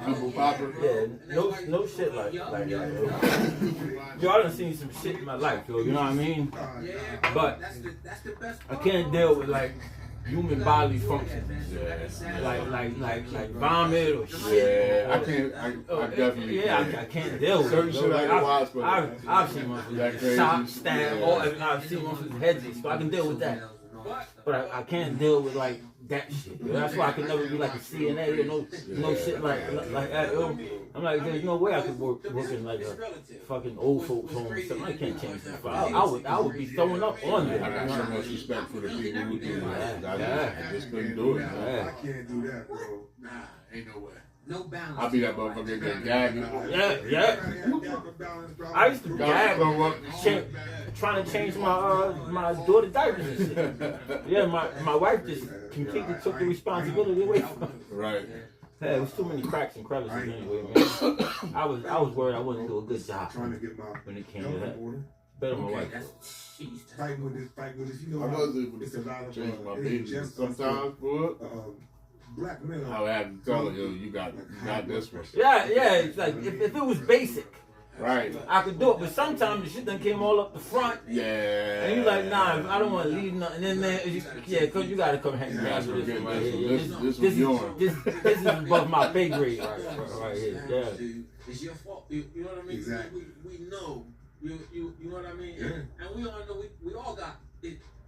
Pimple popper. Yeah, no shit like that. Yo, I done seen some shit in my life, yo. You know what I mean? But I can't deal with like human bodily functions. Yeah. Like vomit or shit. Yeah, I definitely I can't deal with certain it. shit I can watch, but I've seen motherfuckers shot, stab, I've seen motherfuckers heads, so I can deal with that. But I can't deal with like that shit. Yo. That's why I can never be like a CNA or no shit like that. Yo. I'm like, there's no way I could work in like a fucking old folks home or something. I can't change that. I would be throwing up on there. I got so much respect for the people who do that. I just couldn't do it. I can't do that, bro. Nah, ain't no way. No balance. I'll be that motherfucker that gagging. Yeah. I used to gag trying to change my daughter's diapers and shit. Yeah, my wife just completely took the responsibility away from me. Right. Yeah, it was too many cracks and crevices anyway, man. I was worried I wasn't doing a good job when it came to that. Better my wife. Fighting with this, you know. I was able to change my baby sometimes, boy. Black men. I would have to tell her, yo, you got this one. Yeah, it's like if it was basic, right, I could do it. But sometimes the shit done came all up the front. Yeah. And you like, nah, I don't want to leave nothing in there. Yeah, cause you gotta come hang out with this. This is above my pay grade right here. Yeah. It's your fault. You know what I mean? Exactly. We know. You know what I mean? Yeah. And we all know we all got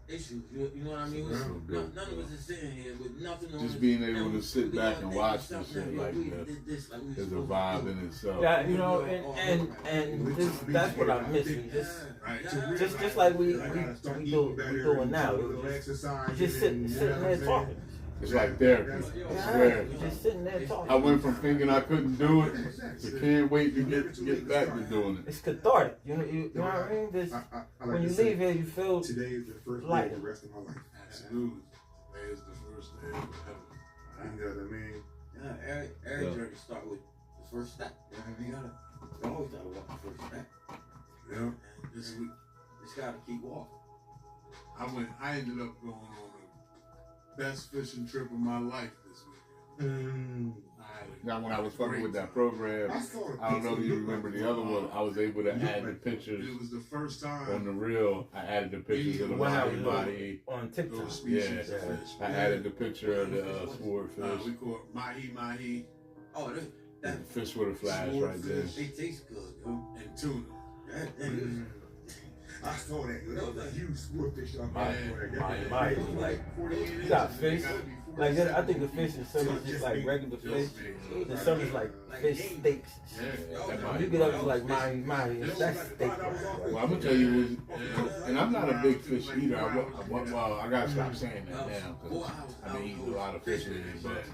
issues. You know what I mean? None of us is sitting here with nothing on. Just being able to sit back and watch this shit like that is a vibe in itself. Yeah, you know, and that's what I miss. Just like we doing now. Just sitting there talking. It's like therapy. I swear. Just sitting there talking. I went from thinking I couldn't do it to can't wait to get back to doing it. It's cathartic. You know what I mean? When you leave here, you feel today is the first day lighter. of the rest of my life. Absolutely. Today is the first day of heaven. You know what I mean? Yeah, every journey start with the first step. You know what I mean? You always gotta walk the first step. Yeah. And this week, Just gotta keep walking. I ended up going on the best fishing trip of my life this weekend. Now, when I was fucking with that program, I don't know if you remember the other one. I was able to add the pictures It was the first time on the reel. I added the pictures of the body. on TikTok. Yeah, I added the picture of the swordfish. we call it mahi. Oh, that Fish with a flash right there. they taste good, yo. And tuna. I saw that. That was a huge swordfish on My, like, you got fish. Like, I think the fish in summer is just like regular fish. In summer is like fish steaks. You get up to like my, that's steak. Well, I'm gonna tell you, and I'm not a big fish eater. I gotta stop saying that now because I've been eating a lot of fish lately, but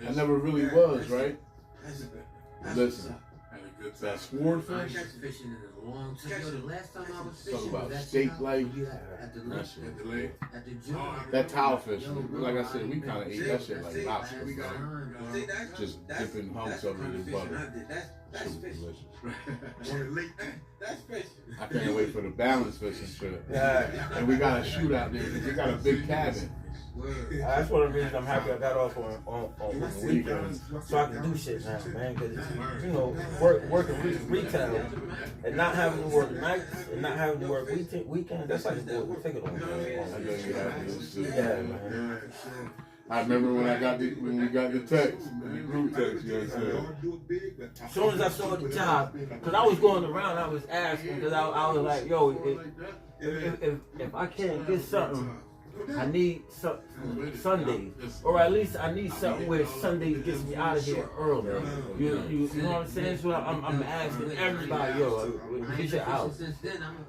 I never really was, right? Listen, that swordfish. Fishing in a long time. Yo, the last time I was fishing, Talk about was steak like at the that shit. at the joint. That towel fish, like I said, we kind of ate that shit like lobster. Just dipping hunks of it in butter. That's Shit was fishing. delicious. That's fishing. I can't wait for the balance fishing trip. Yeah. And we got a shootout there because we got a big cabin. That's one of the reasons I'm happy I got off on the weekends, so I can do shit now, man. Because you know, working retail and not having to work nights and not having to work weekends, that's like a good ticket on I know you have this too. Yeah, man. I remember when we got the text, the group text, you know what I'm saying? As soon as I saw the job, because I was going around, I was asking, because I was like, yo, if I can't get something, I need Sundays, or at least I need something where Sundays gets me out of here early. You know what I'm saying? So I'm asking everybody, yo, get your house.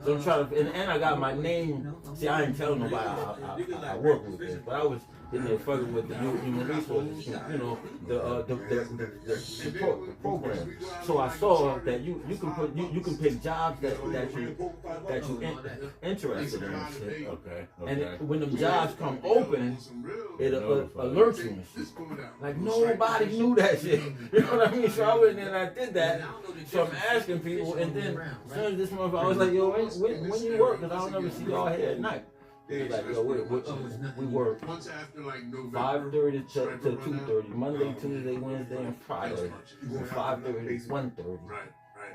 So I'm trying to, and I got my name. See, I ain't telling nobody I work with this, but I was in there fucking with the human resources, you know, the program. So I saw that you can pick jobs that you interested in and shit. Okay. And when them jobs come open, it alerts you and shit. Like nobody knew that shit. You know what I mean? So I went in and I did that. So I'm asking people, and then as soon as this month I was like, yo, when you work? Because I don't ever see y'all here at night. He was like, yo, we work Once after like November, 5:30 to 2:30, Monday, Tuesday, Wednesday, and Friday. From 5:30 to 1:30 Right.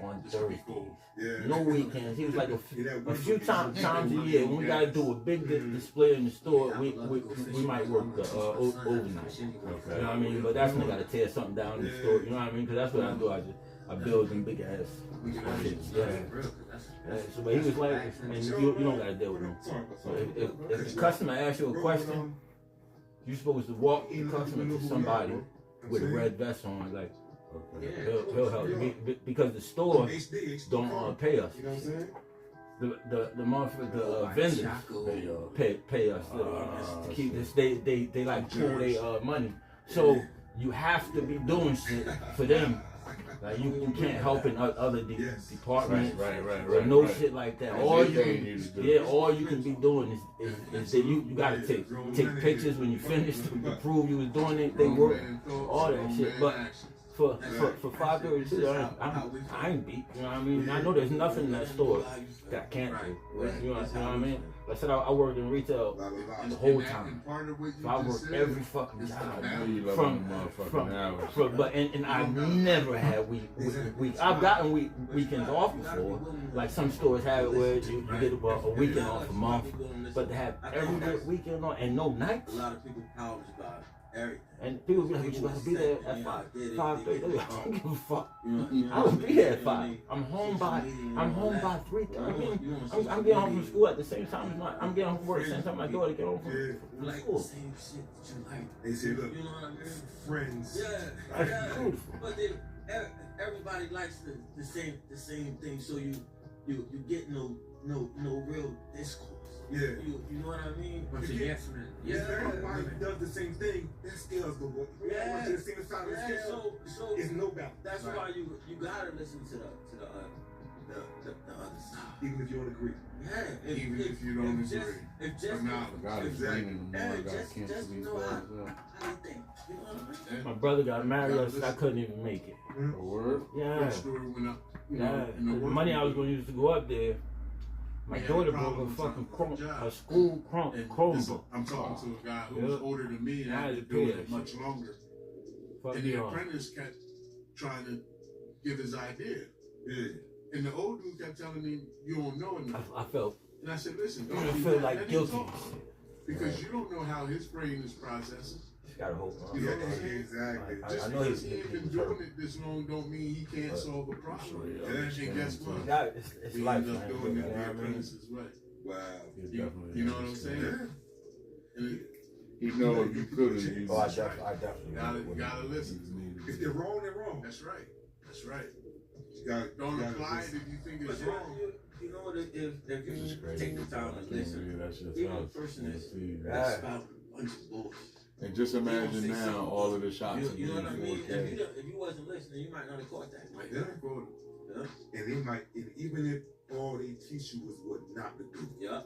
on This would be Thursdays. cool. Yeah. No weekends. He was like a few times a year when we gotta do a big display in the store. We might work the overnight. You know what I mean? But that's when I gotta tear something down in the store. You know what I mean? Because that's what I do. I build them big ass shit. Yeah. So, but he was like, man, you don't gotta deal with him. So if the customer asks you a question, you're supposed to walk the customer to somebody with a red vest on, like. He'll help you because the store don't pay us. You know what I'm saying? The motherfucker, the vendors pay us to keep this. They like pull their money. So you have to be doing shit for them. Like you can't help in other departments, right. No shit like that. All you can be doing is that you gotta take pictures when you finish to prove you was doing it. They work all that shit, but. For 5:32, I ain't beat. You know what I mean? I know there's nothing in that store that I can't do. You know what I mean? Like I said, I worked in retail the whole time. So I worked every fucking job but I've never had week. I've gotten weekends off before. Like some stores have it where you get a weekend off a month, but they have every weekend off and no nights. A lot of people polish about everything. And people be like, you gotta be there at 5:30. I don't give a fuck. I will be there at 5. I'm home by 3:30. I'm getting home from school at the same time. I'm getting home from work at the same time my daughter get home from Like school. the same shit that you like. They say, look, You know what I mean? friends. That's beautiful. But then everybody likes the same thing, so you get no real discourse. Yeah. You know what I mean? But You you get- yes man. If everybody does the same thing, that scales the way. Yeah. To the same side of the Yeah, scale. so It's no balance. that's why you gotta listen to the other side. Even if you don't agree. Yeah, Even if you don't agree. If just Nah, God is leaning more. I gotta cancel just these know guys. how they think. You know what I mean? My brother got married, I couldn't even make it. A word? Yeah. Story went up. Yeah. In the The work money I was week. gonna use to go up there, my We had daughter a broke problem a fucking with something. a school And this- Chromebook. I'm talking to a guy who Yeah. was older than me and I had had to to do pay it that much shit. longer. Fuck And me the on. apprentice kept trying to give his idea. Yeah. And the old dude kept telling me, you don't know enough. I felt, And I said, listen, I don't feel do like that. guilty. Let him talk. Because you don't know how his brain is processing. Just gotta hope. You know what I'm saying? Exactly. Just I know because he he ain't been was doing hurt. it this long don't mean he can't solve a problem. Yeah, And guess what? It's We life, end up man. doing You it know the what I mean? apprentice's way. Wow. You know what I'm saying? And You know, if you couldn't, you Oh, I definitely. you gotta listen. If they're wrong, they're wrong. That's right. That's right. You gotta, Don't you gotta apply it listen. if you think But it's wrong. you know what? If you take the time to listen, That's just even a us. person that's Yeah. about a bunch of bullshit. And just imagine now all of the shots are You know being what I mean? 4K. If you wasn't listening, you might not have caught that. Like, Yeah. that's good. And they might, and even if all they teach you is what not to do, Yeah.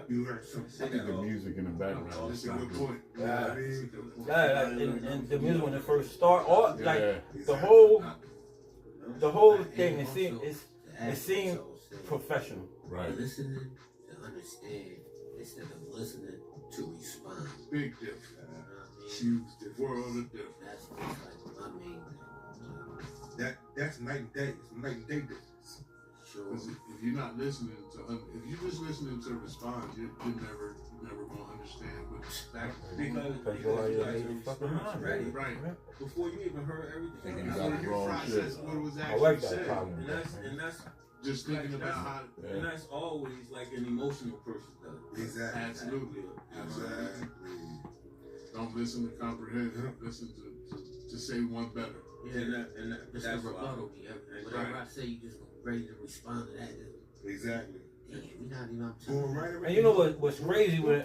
you learn I something. think the music in the background. That's a good point. Yeah. I mean, Yeah, like, and the music when it first start, all like Yeah. the whole thing, it seemed professional. Right. Listening to understand instead of listening to respond. Big difference. You know what I mean? huge difference. World of difference. That's like my main thing. That's night and day. It's night and day difference. Sure. Because if you're not listening to, if you're just listening to respond, you're never gonna understand what's actually. Because you already made your fucking mind ready. Right. Before you even heard everything. Thinking Before about the you wrong process shit. what was I actually like that said, problem. And that's just thinking about how. and that's always like an emotional person does. Exactly. Absolutely. Absolutely. Exactly. Don't listen to comprehend. Listen to say one better. Yeah, and It's that's the why. rebuttal. Whatever I say, you just ready to respond to that. Exactly. Damn, we not even up to Going right around. And you know what's crazy when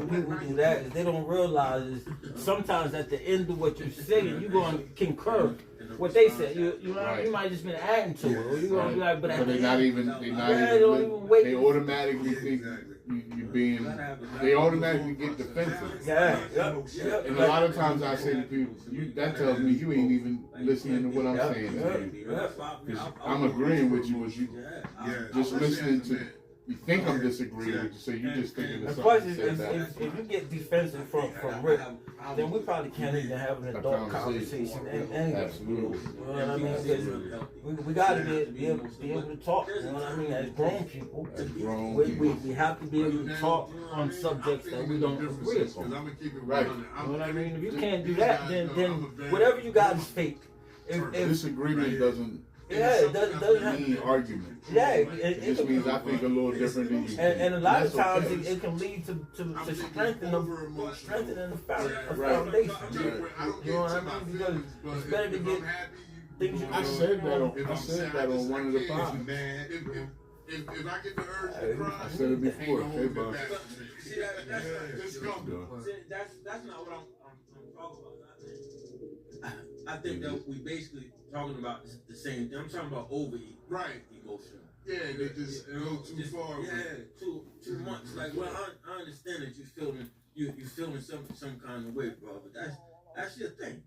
people do that is they don't realize is sometimes at the end of what you're saying you're going to concur what they said. You know Right. you might just been adding to it, or you're going to be like, but So at the they're not end, even, Yeah, they don't even wait. they automatically think Exactly. you're being, they automatically get defensive. yeah. And a lot of times I say to people, that tells me you ain't even listening to what I'm saying to you. Because I'm agreeing with you, what you Yeah. just listening to You think I'm disagreeing with you, so you just thinking The of question something is, to say back. if you get defensive from Rick, then we probably can't even have an adult conversation anyway. Absolutely. You know what I mean? Because we got to be able to talk. You know what I mean? As grown people, As grown we people. have to be able to talk on subjects that we don't agree upon. Right. You know what I mean? If you can't do that, then whatever you got is fake. If Disagreement doesn't it doesn't have. mean argument. Yeah, It just means I think a little different than you. And a lot of That's times okay. it can lead to strengthening the foundation. Right. You know what I mean? Because it's better to get things you I said that on one of the pods. If I get the urge to cry, I said it before. Hey, boss. See, it's coming. that's not what I'm talking about. I think that we basically talking about the same thing. I'm talking about overeat. Right. Emotional. Yeah, they just go too far. Yeah, too much. Like, well, I understand that you feeling some kind of way, bro. But that's your thing.